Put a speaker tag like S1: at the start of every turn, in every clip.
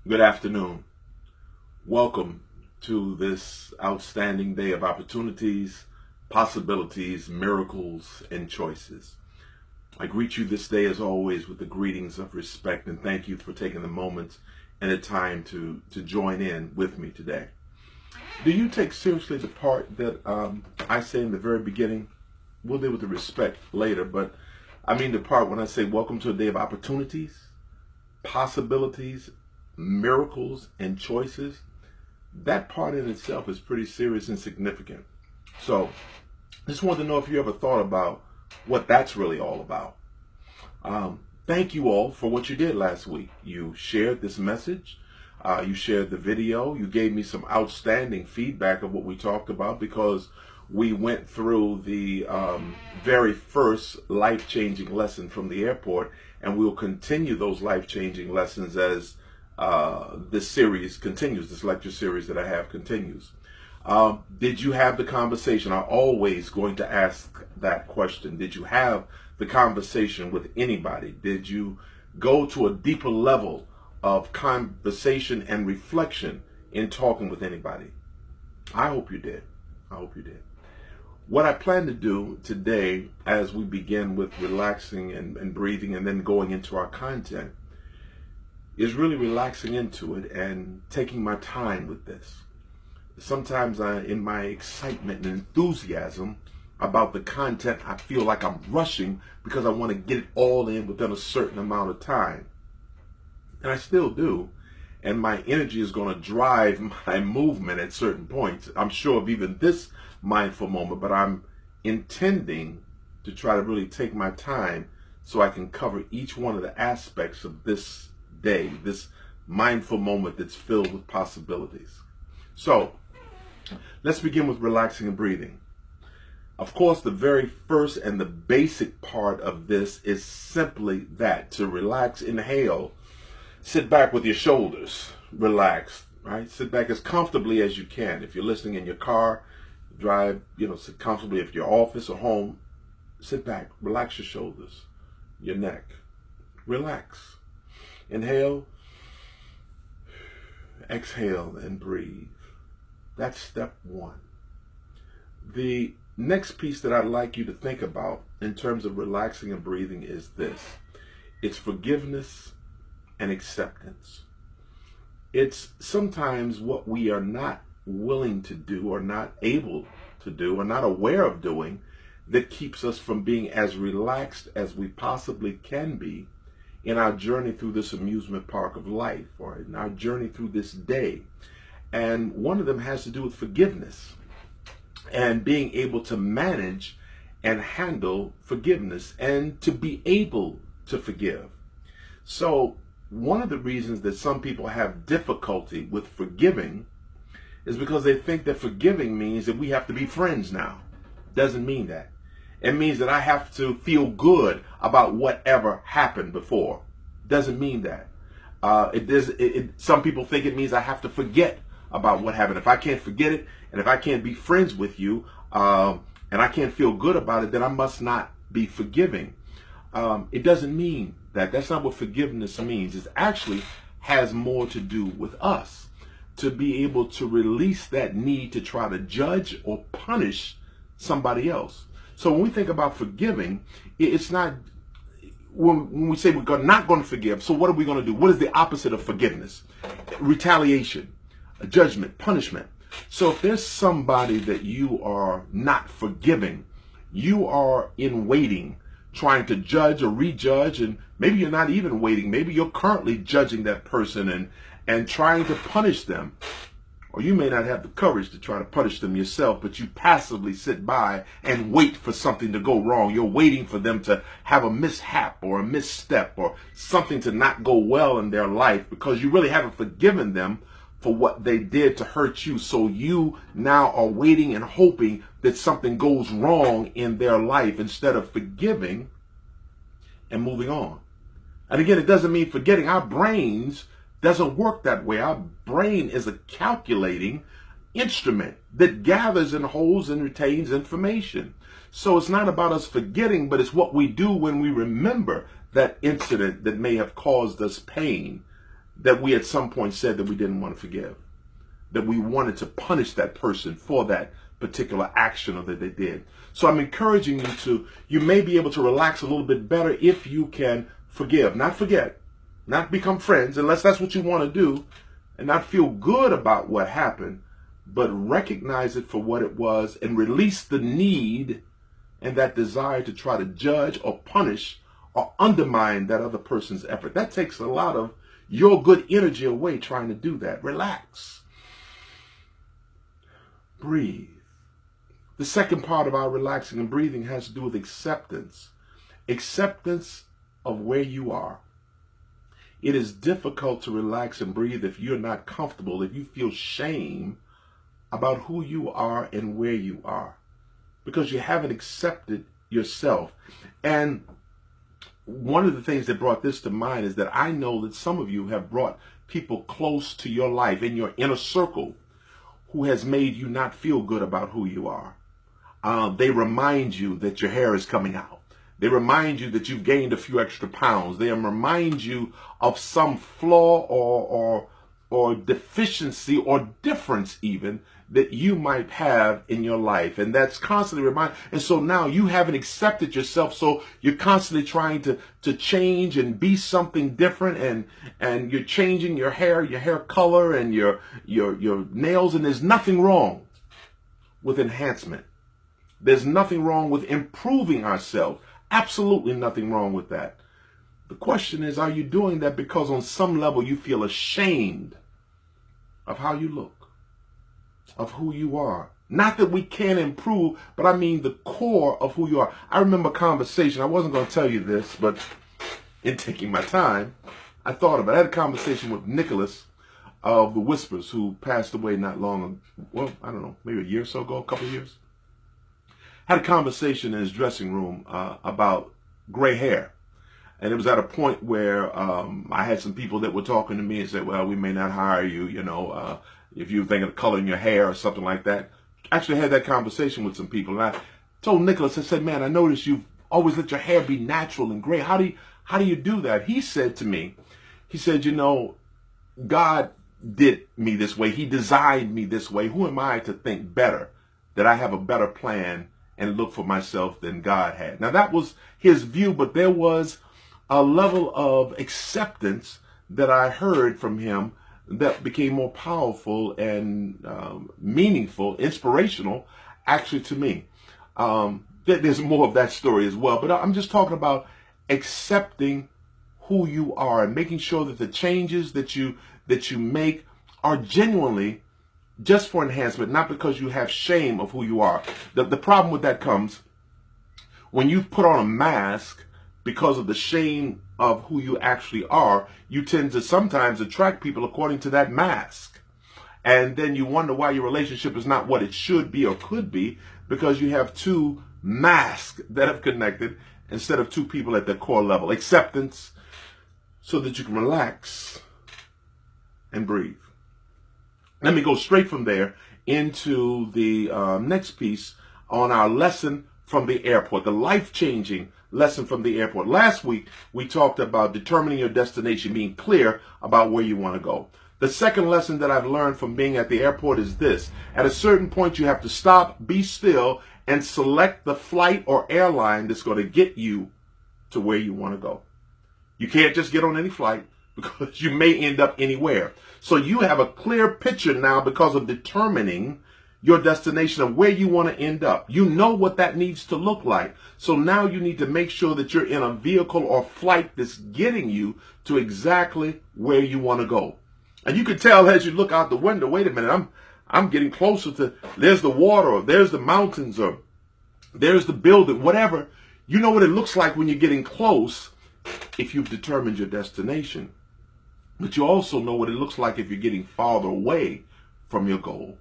S1: Good afternoon. Welcome to this outstanding day of opportunities, possibilities, miracles, and choices. I greet you this day as always with the greetings of respect and thank you for taking the moment and the time to join in with me today. Do you take seriously the part that I say in the very beginning? We'll deal with the respect later, but I mean the part when I say welcome to a day of opportunities, possibilities, miracles, and choices. That part in itself is pretty serious and significant. So just wanted to know if you ever thought about what that's really all about. Thank you all for what you did last week. You shared this message. You shared the video. You gave me some outstanding feedback of what we talked about because we went through the very first life-changing lesson from the airport, and we'll continue those life-changing lessons as this series continues, this lecture series that I have continues. Did you have the conversation? I'm always going to ask that question. Did you have the conversation with anybody? Did you go to a deeper level of conversation and reflection in talking with anybody? I hope you did. I hope you did. What I plan to do today as we begin with relaxing and breathing and then going into our content is really relaxing into it and taking my time with this. Sometimes in my excitement and enthusiasm about the content, I feel like I'm rushing because I want to get it all in within a certain amount of time. And I still do. And my energy is going to drive my movement at certain points. I'm sure of even this mindful moment, but I'm intending to try to really take my time so I can cover each one of the aspects of this day, this mindful moment that's filled with possibilities. So let's begin with relaxing and breathing. Of course, the very first and the basic part of this is simply that, to relax. Inhale, sit back with your shoulders relaxed, right? Sit back as comfortably as you can. If you're listening in your car, drive, sit comfortably. If you're office or home, sit back, relax your shoulders, your neck, relax. Inhale, exhale, and breathe. That's step one. The next piece that I'd like you to think about in terms of relaxing and breathing is this. It's forgiveness and acceptance. It's sometimes what we are not willing to do or not able to do or not aware of doing that keeps us from being as relaxed as we possibly can be in our journey through this amusement park of life, or in our journey through this day. And one of them has to do with forgiveness and being able to manage and handle forgiveness and to be able to forgive. So one of the reasons that some people have difficulty with forgiving is because they think that forgiving means that we have to be friends now. Doesn't mean that. It means that I have to feel good about whatever happened before. Doesn't mean that. Some people think it means I have to forget about what happened. If I can't forget it, and if I can't be friends with you, and I can't feel good about it, then I must not be forgiving. It doesn't mean that. That's not what forgiveness means. It actually has more to do with us, to be able to release that need to try to judge or punish somebody else. So when we think about forgiving, it's not, when we say we're not going to forgive, so what are we going to do? What is the opposite of forgiveness? Retaliation, judgment, punishment. So if there's somebody that you are not forgiving, you are in waiting, trying to judge or rejudge, and maybe you're not even waiting. Maybe you're currently judging that person and trying to punish them. Or you may not have the courage to try to punish them yourself, but you passively sit by and wait for something to go wrong. You're waiting for them to have a mishap or a misstep or something to not go well in their life because you really haven't forgiven them for what they did to hurt you. So you now are waiting and hoping that something goes wrong in their life instead of forgiving and moving on. And again, it doesn't mean forgetting. Our brains doesn't work that way. Our brain is a calculating instrument that gathers and holds and retains information. So it's not about us forgetting, but it's what we do when we remember that incident that may have caused us pain that we at some point said that we didn't want to forgive, that we wanted to punish that person for that particular action or that they did. So I'm encouraging you may be able to relax a little bit better if you can forgive, not forget, not become friends, unless that's what you want to do, and not feel good about what happened, but recognize it for what it was and release the need and that desire to try to judge or punish or undermine that other person's effort. That takes a lot of your good energy away trying to do that. Relax. Breathe. The second part of our relaxing and breathing has to do with acceptance. Acceptance of where you are. It is difficult to relax and breathe if you're not comfortable, if you feel shame about who you are and where you are, because you haven't accepted yourself. And one of the things that brought this to mind is that I know that some of you have brought people close to your life in your inner circle who has made you not feel good about who you are. They remind you that your hair is coming out. They remind you that you've gained a few extra pounds. They remind you of some flaw or deficiency or difference even that you might have in your life. And that's constantly reminded. And so now you haven't accepted yourself. So you're constantly trying to change and be something different. And you're changing your hair color and your nails. And there's nothing wrong with enhancement. There's nothing wrong with improving ourselves. Absolutely nothing wrong with that. The question is, are you doing that because on some level you feel ashamed of how you look, of who you are? Not that we can't improve, but I mean the core of who you are. I remember a conversation, I wasn't going to tell you this, but in taking my time, I thought about it. I had a conversation with Nikolas of the Whispers, who passed away not long ago, well, I don't know, maybe a year or so ago, a couple of years. Had a conversation in his dressing room about gray hair. And it was at a point where I had some people that were talking to me and said, well, we may not hire you, if you think of coloring your hair or something like that. Actually had that conversation with some people. And I told Nikolas, I said, man, I noticed you've always let your hair be natural and gray. How do you do that? He said to me, he said, God did me this way. He designed me this way. Who am I to think better, that I have a better plan and look for myself than God had? Now that was his view, but there was a level of acceptance that I heard from him that became more powerful and meaningful, inspirational, actually to me. There's more of that story as well, but I'm just talking about accepting who you are and making sure that the changes that you make are genuinely just for enhancement, not because you have shame of who you are. The problem with that comes when you put on a mask because of the shame of who you actually are. You tend to sometimes attract people according to that mask. And then you wonder why your relationship is not what it should be or could be, because you have two masks that have connected instead of two people at their core level. Acceptance, so that you can relax and breathe. Let me go straight from there into the next piece on our lesson from the airport, the life-changing lesson from the airport. Last week, we talked about determining your destination, being clear about where you want to go. The second lesson that I've learned from being at the airport is this. At a certain point, you have to stop, be still, and select the flight or airline that's going to get you to where you want to go. You can't just get on any flight, because you may end up anywhere. So you have a clear picture now because of determining your destination of where you want to end up. You know what that needs to look like. So now you need to make sure that you're in a vehicle or flight that's getting you to exactly where you want to go. And you can tell as you look out the window, wait a minute, I'm getting closer to, there's the water, or there's the mountains, or there's the building, whatever. You know what it looks like when you're getting close if you've determined your destination. But you also know what it looks like if you're getting farther away from your goal.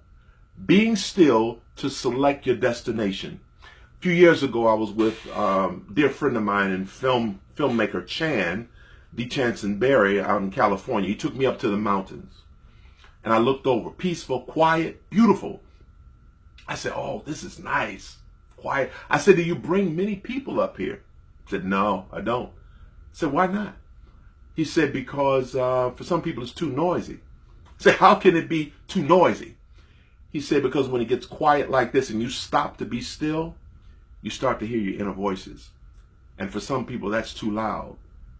S1: Being still to select your destination. A few years ago, I was with a dear friend of mine and filmmaker Chan, D. Chanson Berry, out in California. He took me up to the mountains. And I looked over. Peaceful, quiet, beautiful. I said, oh, this is nice. Quiet. I said, do you bring many people up here? He said, no, I don't. I said, why not? He said, because for some people it's too noisy. I said, how can it be too noisy? He said, because when it gets quiet like this and you stop to be still, you start to hear your inner voices. And for some people, that's too loud.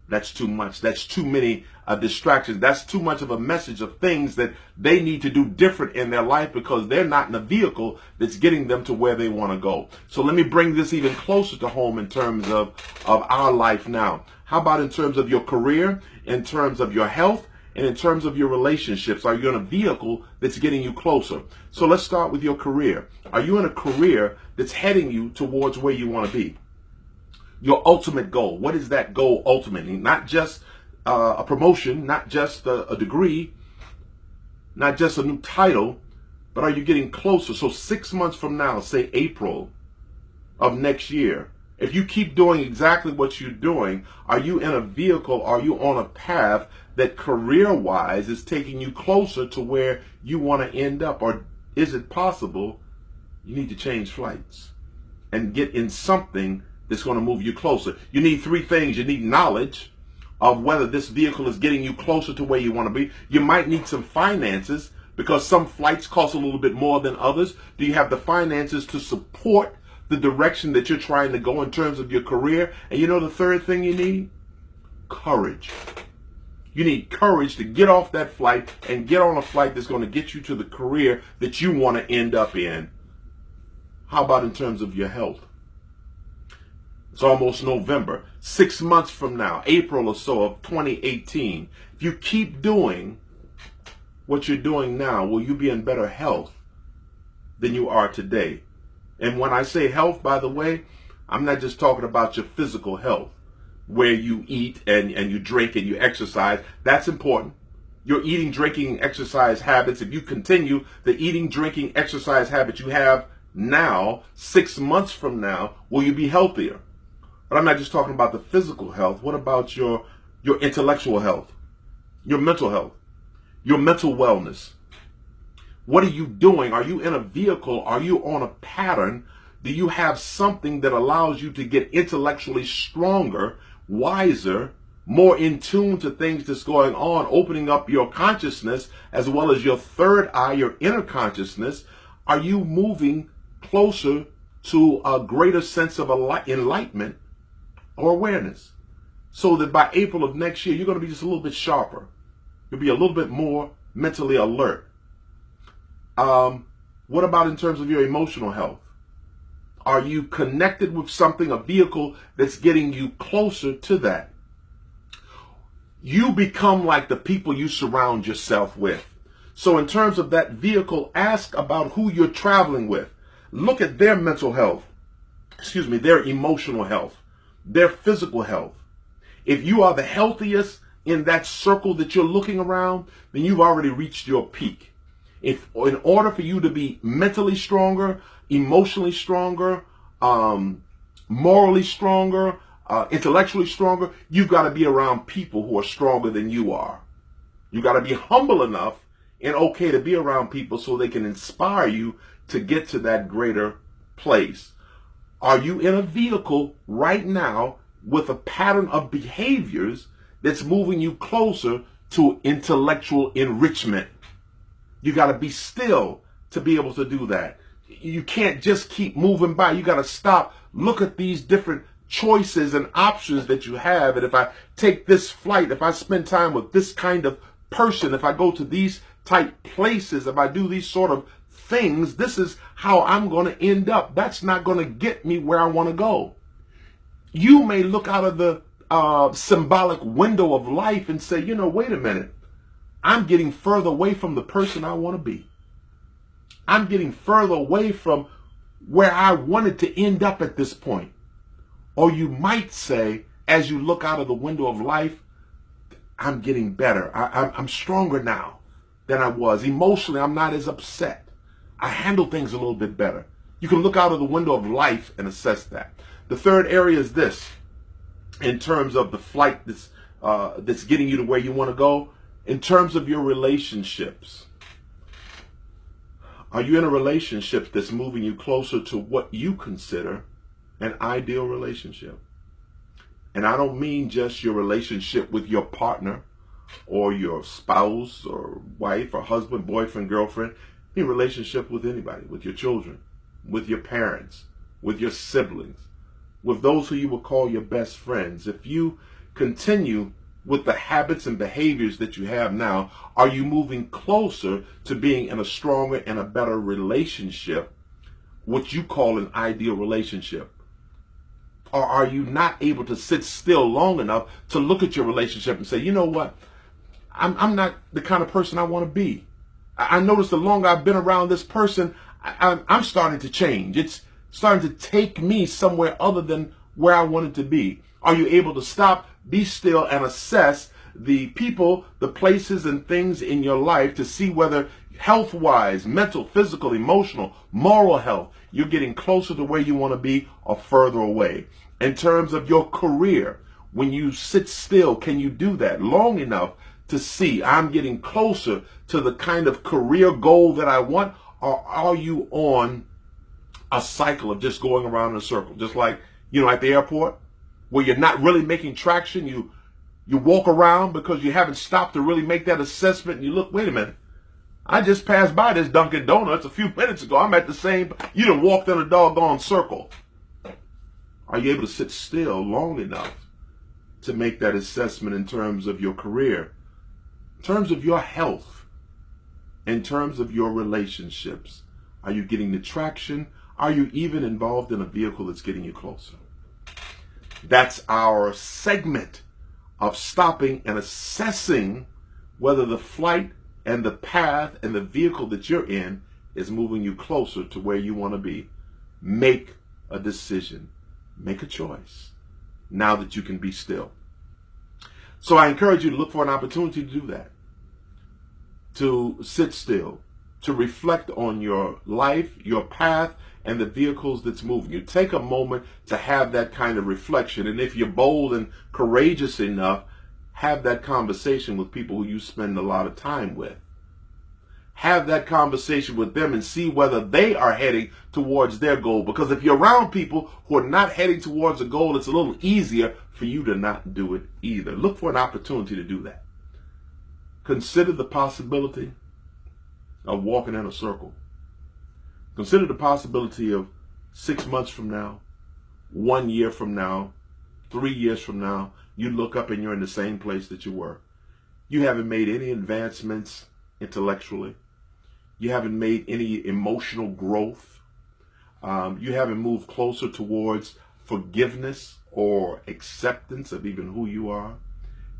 S1: That's too much. That's too many distractions. That's too much of a message of things that they need to do different in their life because they're not in a vehicle that's getting them to where they want to go. So let me bring this even closer to home in terms of our life now. How about in terms of your career, in terms of your health, and in terms of your relationships? Are you in a vehicle that's getting you closer? So let's start with your career. Are you in a career that's heading you towards where you want to be? Your ultimate goal. What is that goal ultimately? Not just a promotion, not just a degree, not just a new title, but are you getting closer? So 6 months from now, say April of next year, if you keep doing exactly what you're doing, are you in a vehicle, are you on a path that career-wise is taking you closer to where you want to end up? Or is it possible you need to change flights and get in something that's going to move you closer? You need three things. You need knowledge of whether this vehicle is getting you closer to where you want to be. You might need some finances because some flights cost a little bit more than others. Do you have the finances to support the direction that you're trying to go in terms of your career? And you know the third thing you need? Courage. You need courage to get off that flight and get on a flight that's going to get you to the career that you want to end up in. How about in terms of your health? It's almost November. 6 months from now, April or so of 2018, if you keep doing what you're doing now, will you be in better health than you are today? And when I say health, by the way, I'm not just talking about your physical health, where you eat and you drink and you exercise. That's important. Your eating, drinking, exercise habits, if you continue the eating, drinking, exercise habits you have now, 6 months from now, will you be healthier? But I'm not just talking about the physical health. What about your intellectual health, your mental health, your mental wellness? What are you doing? Are you in a vehicle? Are you on a pattern? Do you have something that allows you to get intellectually stronger, wiser, more in tune to things that's going on, opening up your consciousness as well as your third eye, your inner consciousness? Are you moving closer to a greater sense of enlightenment or awareness, so that by April of next year, you're going to be just a little bit sharper? You'll be a little bit more mentally alert. What about in terms of your emotional health? Are you connected with something, a vehicle that's getting you closer to that? You become like the people you surround yourself with. So in terms of that vehicle, ask about who you're traveling with. Look at their mental health, their emotional health, their physical health. If you are the healthiest in that circle that you're looking around, then you've already reached your peak. If in order for you to be mentally stronger, emotionally stronger, morally stronger, intellectually stronger, you've got to be around people who are stronger than you are. You've got to be humble enough and okay to be around people so they can inspire you to get to that greater place. Are you in a vehicle right now with a pattern of behaviors that's moving you closer to intellectual enrichment? You got to be still to be able to do that. You can't just keep moving by. You got to stop, look at these different choices and options that you have. And if I take this flight, if I spend time with this kind of person, if I go to these type places, if I do these sort of things, this is how I'm going to end up. That's not going to get me where I want to go. You may look out of the symbolic window of life and say, wait a minute. I'm getting further away from the person I want to be. I'm getting further away from where I wanted to end up at this point. Or you might say, as you look out of the window of life, I'm getting better. I'm stronger now than I was. Emotionally, I'm not as upset. I handle things a little bit better. You can look out of the window of life and assess that. The third area is this, in terms of the flight that's getting you to where you want to go, in terms of your relationships. Are you in a relationship that's moving you closer to what you consider an ideal relationship? And I don't mean just your relationship with your partner or your spouse or wife or husband, boyfriend, girlfriend. I mean relationship with anybody, with your children, with your parents, with your siblings, with those who you would call your best friends. If you continue with the habits and behaviors that you have now, are you moving closer to being in a stronger and a better relationship, what you call an ideal relationship? Or are you not able to sit still long enough to look at your relationship and say, you know what, I'm not the kind of person I want to be. I notice the longer I've been around this person, I'm starting to change. It's starting to take me somewhere other than where I wanted to be. Are you able to stop, be still, and assess the people, the places, and things in your life to see whether health-wise, mental, physical, emotional, moral health, you're getting closer to where you want to be or further away? In terms of your career, when you sit still, can you do that long enough to see I'm getting closer to the kind of career goal that I want? Or are you on a cycle of just going around in a circle, just like, at the airport, where you're not really making traction? You walk around because you haven't stopped to really make that assessment, and you look, wait a minute, I just passed by this Dunkin' Donuts a few minutes ago. I'm at the same, you done walked in a doggone circle. Are you able to sit still long enough to make that assessment in terms of your career, in terms of your health, in terms of your relationships? Are you getting the traction? Are you even involved in a vehicle that's getting you closer? That's our segment of stopping and assessing whether the flight and the path and the vehicle that you're in is moving you closer to where you want to be. Make a decision. Make a choice now that you can be still. So I encourage you to look for an opportunity to do that, to sit still, to reflect on your life, your path, and the vehicles that's moving you. Take a moment to have that kind of reflection. And if you're bold and courageous enough, have that conversation with people who you spend a lot of time with. Have that conversation with them and see whether they are heading towards their goal. Because if you're around people who are not heading towards a goal, it's a little easier for you to not do it either. Look for an opportunity to do that. Consider the possibility of walking in a circle. Consider the possibility of 6 months from now, 1 year from now, 3 years from now, you look up and you're in the same place that you were. You haven't made any advancements intellectually. You haven't made any emotional growth. You haven't moved closer towards forgiveness or acceptance of even who you are.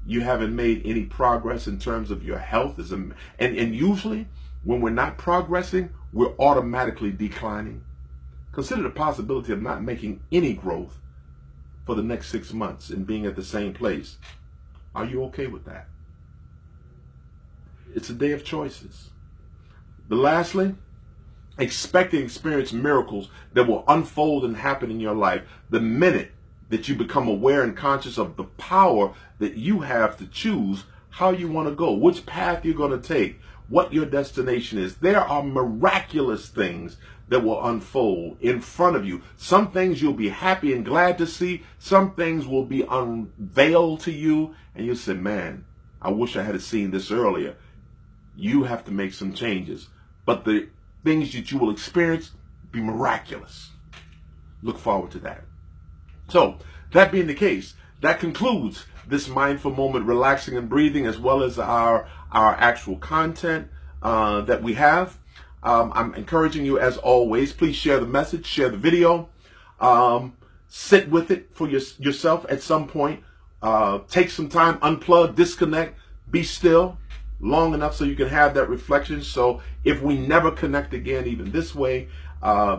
S1: You haven't made any progress in terms of your health. And usually, when we're not progressing, we're automatically declining. Consider the possibility of not making any growth for the next 6 months and being at the same place. Are you okay with that? It's a day of choices. But lastly, expect to experience miracles that will unfold and happen in your life the minute that you become aware and conscious of the power that you have to choose how you want to go, which path you're going to take, what your destination is. There are miraculous things that will unfold in front of you. Some things you'll be happy and glad to see. Some things will be unveiled to you, and you'll say, man, I wish I had seen this earlier. You have to make some changes. But the things that you will experience be miraculous. Look forward to that. So, that being the case, that concludes this mindful moment, relaxing and breathing, as well as our actual content that we have. I'm encouraging you, as always, please share the message, share the video, sit with it for yourself at some point. Take some time, unplug, disconnect, be still long enough so you can have that reflection. So if we never connect again, even this way,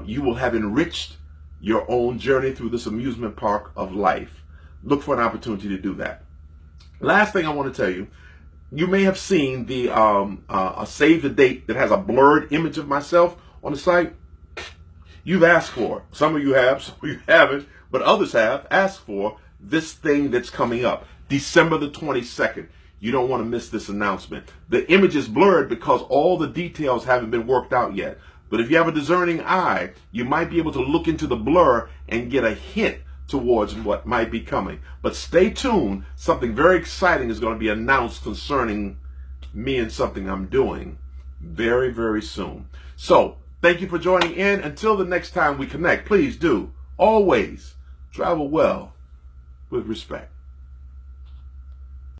S1: you will have enriched your own journey through this amusement park of life. Look for an opportunity to do that. Last thing I want to tell you, you may have seen the a save the date that has a blurred image of myself on the site. You've asked for it. Some of you have, some of you haven't, but others have asked for this thing that's coming up, December the 22nd. You don't want to miss this announcement. The image is blurred because all the details haven't been worked out yet. But if you have a discerning eye, you might be able to look into the blur and get a hint towards what might be coming. But stay tuned. Something very exciting is going to be announced concerning me and something I'm doing very, very soon. So thank you for joining in. Until the next time we connect, please do always travel well with respect.